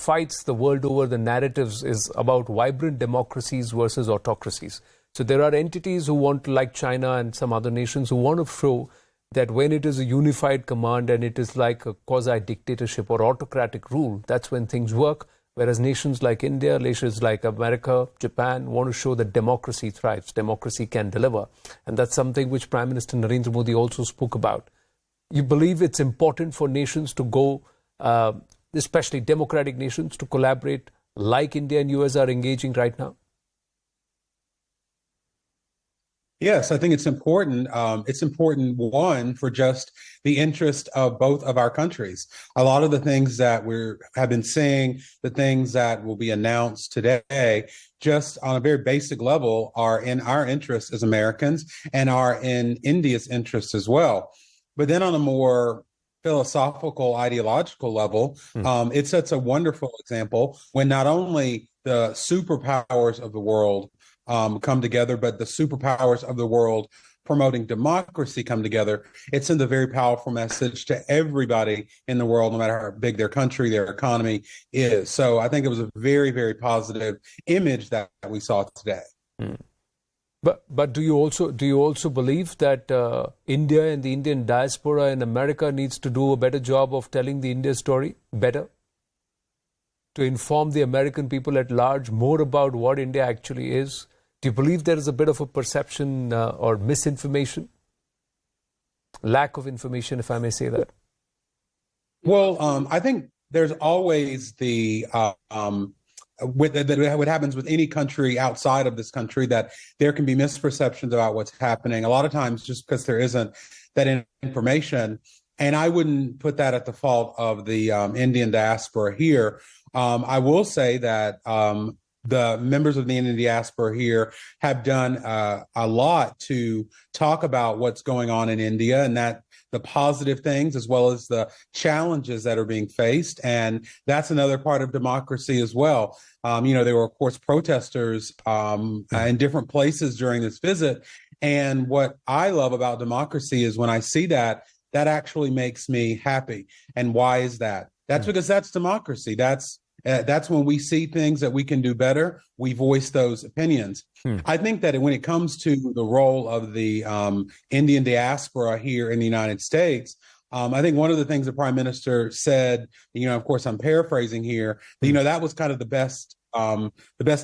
fights the world over, the narratives, is about vibrant democracies versus autocracies. So there are entities who want to, like China and some other nations, who want to show that when it is a unified command and it is like a quasi-dictatorship or autocratic rule, that's when things work. Whereas nations like India, nations like America, Japan want to show that democracy thrives, democracy can deliver. And that's something which Prime Minister Narendra Modi also spoke about. You believe it's important for nations to go, especially democratic nations, to collaborate like India and US are engaging right now? Yes, I think it's important. It's important, one, for just the interest of both of our countries. A lot of the things that we have been seeing, the things that will be announced today, just on a very basic level, are in our interest as Americans and are in India's interest as well. But then on a more philosophical, ideological level, it sets a wonderful example when not only the superpowers of the world come together, but the superpowers of the world promoting democracy come together. It sends a very powerful message to everybody in the world, no matter how big their country, their economy is. So I think it was a very, very positive image that we saw today. But do you also believe that India and the Indian diaspora in America needs to do a better job of telling the India story better, to inform the American people at large more about what India actually is? Do you believe there is a bit of a perception or misinformation? Lack of information, if I may say that. Well, I think there's always the what happens with any country outside of this country, that there can be misperceptions about what's happening. A lot of times just because there isn't that information. And I wouldn't put that at the fault of the Indian diaspora here. I will say that the members of the Indian diaspora here have done a lot to talk about what's going on in India, and that the positive things as well as the challenges that are being faced. And that's another part of democracy as well. There were, of course, protesters in different places during this visit. And what I love about democracy is when I see that actually makes me happy. And why is that? That's because that's democracy. That's when we see things that we can do better, we voice those opinions. I think that when it comes to the role of the Indian diaspora here in the United States, I think one of the things the Prime Minister said, of course, I'm paraphrasing here, that was kind of the best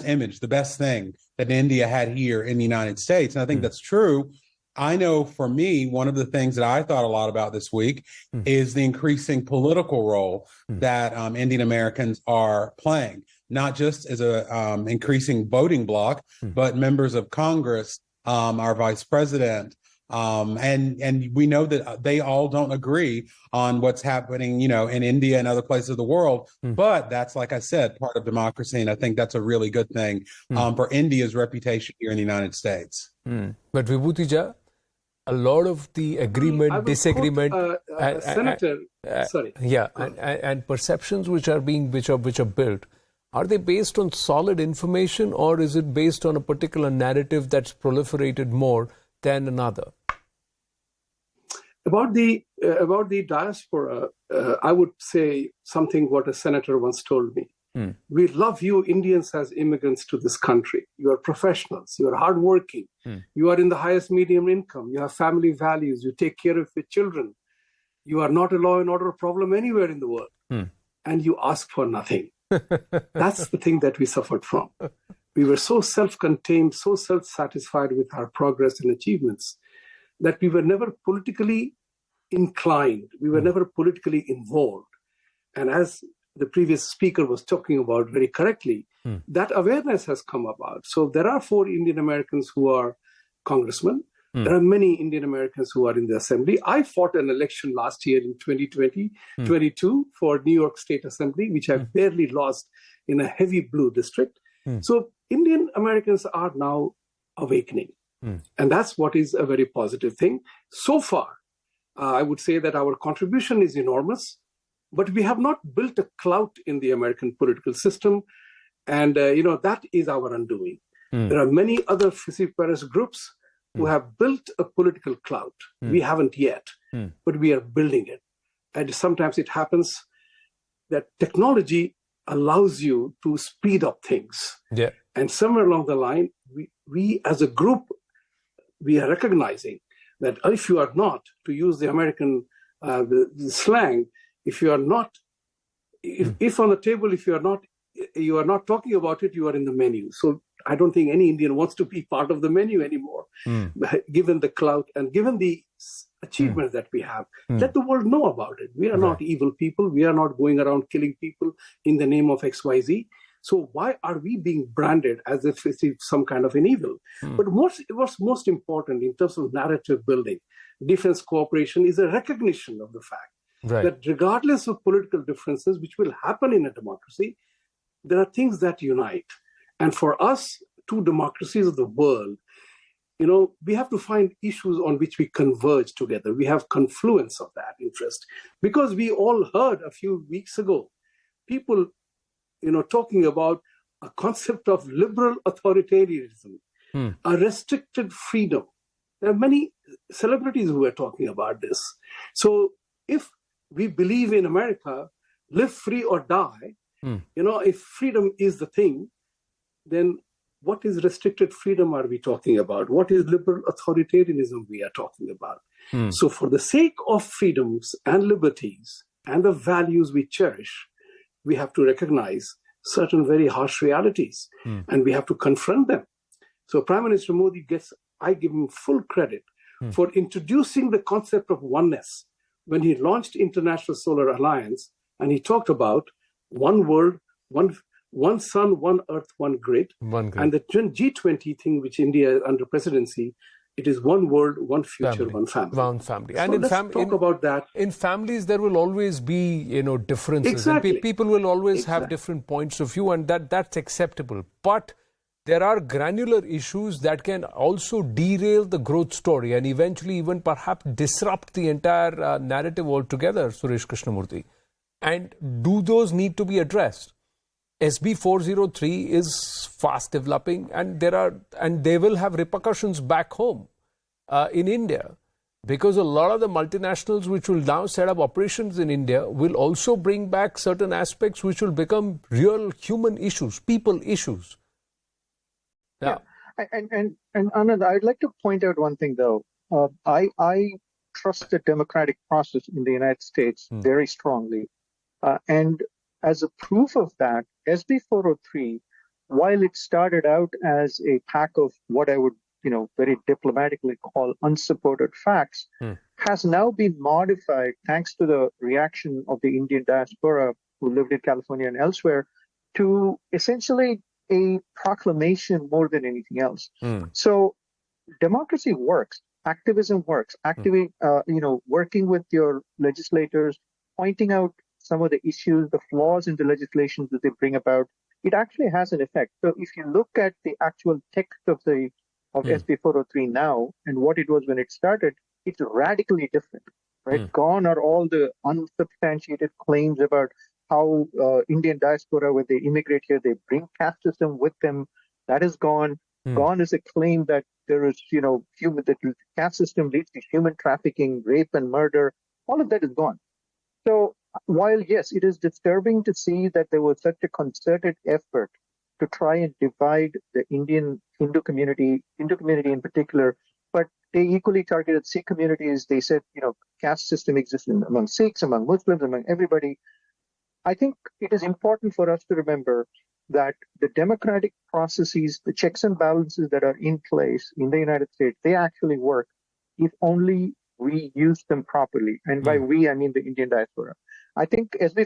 image, the best thing that India had here in the United States. And I think that's true. I know for me, one of the things that I thought a lot about this week is the increasing political role that Indian Americans are playing, not just as a increasing voting bloc, but members of Congress, our vice president. And we know that they all don't agree on what's happening, in India and other places of the world. But that's, like I said, part of democracy. And I think that's a really good thing for India's reputation here in the United States. But Vibhuti Jjha, a lot of the agreement, disagreement, Senator, sorry, and perceptions which are built, are they based on solid information, or is it based on a particular narrative that's proliferated more than another? About the diaspora, I would say something what a senator once told me. We love you Indians as immigrants to this country. You are professionals, you are hardworking, you are in the highest medium income, you have family values, you take care of your children, you are not a law and order problem anywhere in the world, and you ask for nothing. That's the thing that we suffered from. We were so self-contained, so self-satisfied with our progress and achievements that we were never politically inclined, we were never politically involved. And as the previous speaker was talking about very correctly, that awareness has come about. So there are 4 Indian Americans who are congressmen. There are many Indian Americans who are in the assembly. I fought an election last year in 2022 for New York State Assembly, which I barely lost in a heavy blue district. So Indian Americans are now awakening. And that's what is a very positive thing. So far, I would say that our contribution is enormous. But we have not built a clout in the American political system. And, that is our undoing. There are many other vociferous groups who have built a political clout. We haven't yet, but we are building it. And sometimes it happens that technology allows you to speed up things. Yeah. And somewhere along the line, we as a group, we are recognizing that if you are not, to use the American the slang, if you are not, if on the table, if you are not talking about it, you are in the menu. So I don't think any Indian wants to be part of the menu anymore, given the clout and given the achievements that we have. Let the world know about it. We are not evil people. We are not going around killing people in the name of XYZ. So why are we being branded as if it's some kind of an evil? But what's most important in terms of narrative building, defense cooperation, is a recognition of the fact that regardless of political differences, which will happen in a democracy, there are things that unite. And for us, two democracies of the world, we have to find issues on which we converge together. We have confluence of that interest. Because we all heard a few weeks ago, people, talking about a concept of liberal authoritarianism, a restricted freedom. There are many celebrities who are talking about this. So if we believe in America, live free or die, if freedom is the thing, then what is restricted freedom are we talking about? What is liberal authoritarianism we are talking about? So for the sake of freedoms and liberties and the values we cherish, we have to recognize certain very harsh realities and we have to confront them. So Prime Minister Modi I give him full credit for introducing the concept of oneness when he launched International Solar Alliance, and he talked about one world, one sun, one earth, one grid. And the G20 thing, which India is under presidency, it is one world, one future, one family. One family. So and let's talk about that. In families, there will always be, differences. Exactly. And people will always have different points of view, and that's acceptable. But there are granular issues that can also derail the growth story and eventually even perhaps disrupt the entire narrative altogether, Suresh Krishnamurthy. And do those need to be addressed? SB 403 is fast developing, and they will have repercussions back home in India, because a lot of the multinationals which will now set up operations in India will also bring back certain aspects which will become real human issues, people issues. Yeah. And Anand, I'd like to point out one thing though. I trust the democratic process in the United States very strongly, and as a proof of that, SB 403, while it started out as a pack of what I would, very diplomatically call unsupported facts, has now been modified thanks to the reaction of the Indian diaspora who lived in California and elsewhere to essentially a proclamation more than anything else. So democracy works, activism works, working with your legislators, pointing out some of the issues, the flaws in the legislation that they bring about, it actually has an effect. So if you look at the actual text of SB 403 now and what it was when it started, it's radically different, right? Gone are all the unsubstantiated claims about how Indian diaspora, when they immigrate here, they bring caste system with them. That is gone. Gone is a claim that there is, that the caste system leads to human trafficking, rape and murder. All of that is gone. So while, yes, it is disturbing to see that there was such a concerted effort to try and divide the Indian Hindu community in particular, but they equally targeted Sikh communities. They said, caste system exists among Sikhs, among Muslims, among everybody. I think it is important for us to remember that the democratic processes, the checks and balances that are in place in the United States, they actually work if only we use them properly. And by we, I mean the Indian diaspora. I think SB